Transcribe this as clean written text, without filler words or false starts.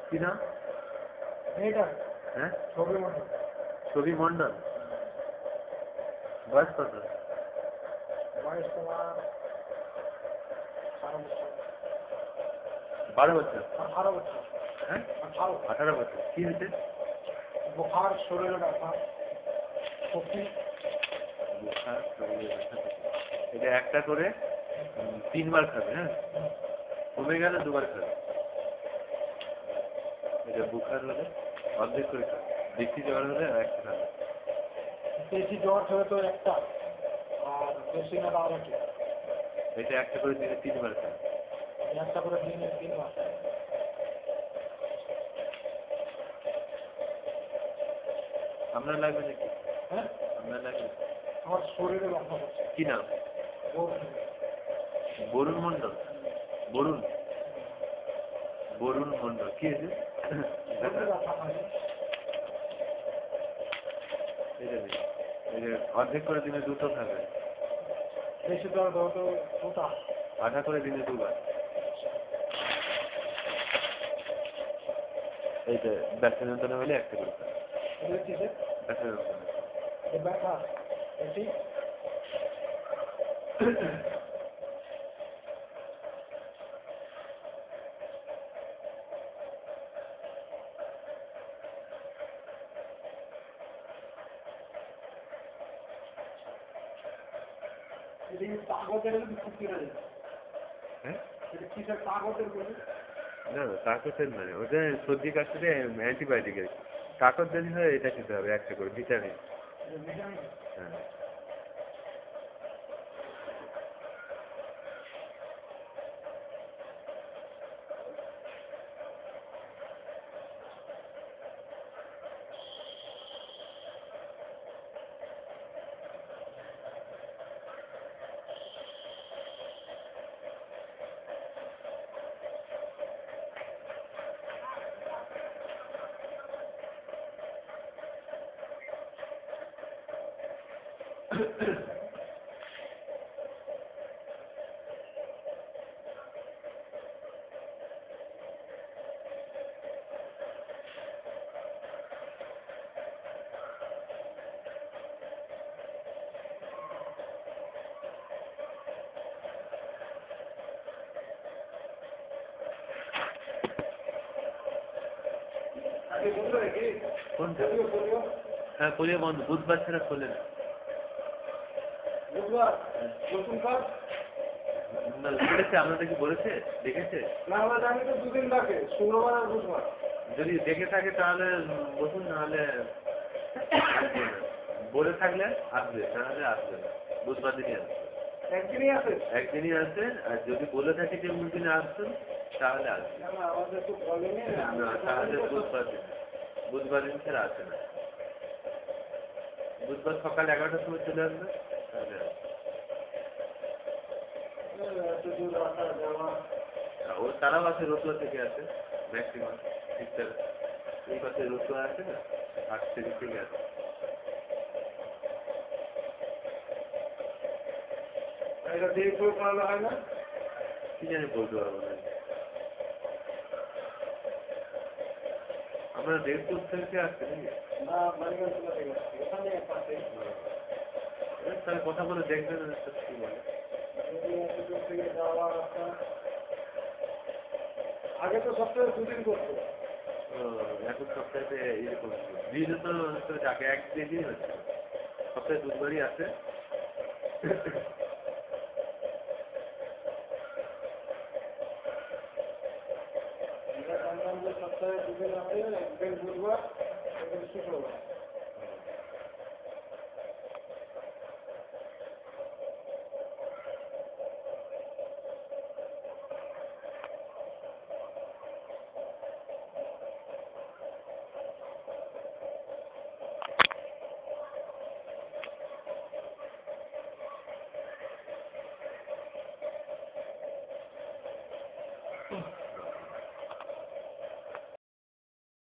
কি নাম? মেয়েটা হ্যাঁ, ছবি মতো ছবি মন্ডল। বয়স কত? বয়স তোমার 12 বছর। 18 বছর। হ্যাঁ, 18 18 বছর। কি হয়েছে? বুখার, শরীরে ব্যথা, কফি। বুখার, শরীরে ব্যথা। এটা একটা করে 3 বার খাবে। হ্যাঁ, কমে গেলে 2 বার খাবে। এটা বুখার হলে অর্ধেক করে খাবে, বেশি জ্বর হলে একটা খাবে। বেশি জ্বর হলে তো একটা, আর বেশি না আর একটা। এটা একটা করে দিনে 3 বার খাবে। একটা করে দিনে 3 বার। আপনার লাগবে নাকি? হ্যাঁ, আপনার লাগবে? আমার শরীরে ব্যথা করছে। কি নাম? বরুণ মন্ডল। বরুণ বরুণ মন্ডল। কি হয়েছে? এই যে অর্ধেক করে দিনে 2টো খাবে। বেশি জ্বর হলে তো 2টা। আধা করে দিনে 2 বার। এই যে ব্যথা যন্ত্রণা হলে একটা করে খাবে। ব্যথা যন্ত্রণা। ব্যথা ঠিক। হ্যাঁ, কিসের কাগজের বলি? না কাকতের নয়, ওটা সর্দি কাশিতে অ্যান্টিবায়োটিক আছে। কাকত যদি হয় এটা খেতে হবে একটা করে, ভিটামিন। হ্যাঁ, কোনটা? হ্যাঁ, পোলিও বন্ধ, বুধবার ছাড়া খোলে না। না, বলেছে আপনাদের কি বলেছে? দেখেছে? না, আমরা জানি তো 2 দিন থাকে, শুক্রবার আর বুধবার। যদি দেখে থাকে তাহলে বসুন, নাহলে আসবে না। বলে থাকলে আসবে, নাহলে আসবে না। বুধবার দিনই আসবে। একদিনই আছে। একদিনই আসবে, আর যদি বলে থাকে যে কোন দিনে আসবেন তাহলে আসবে। না, আমাদের তো বলেনি। না, তাহলে বুধবার দিন ছাড়া আসে না। বুধবার সকাল 11টার সময় চলে আসবে, তাহলে আসবে। ও তারাও আছে, রতুয়া থেকে আসে ম্যাক্সিমাম সিস্টার। এই পাশে রতুয়া আছে না, 8 থেকে আসে। এটা দিয়ে করে করানো হয় না? কি জানি, বলতে পারবো না। আমরা দেবপুর থেকে আসছি নাকি? না, বাড়িগঞ্জ থেকে আসছি। ওখানে পাশে। তাহলে কথা বলে দেখবেন কি বলে। থেকে যাওয়া রাস্তা আগে তো সপ্তাহে 2 দিন করতো। এখন সপ্তাহে এরকম দিনে তো যাকে একদিনই হচ্ছে, সপ্তাহে 2 বারই আছে। আমরা জানতাম যে সপ্তাহে 2 দিন আছে, একদিন বুধবার, একদিন শুক্রবার।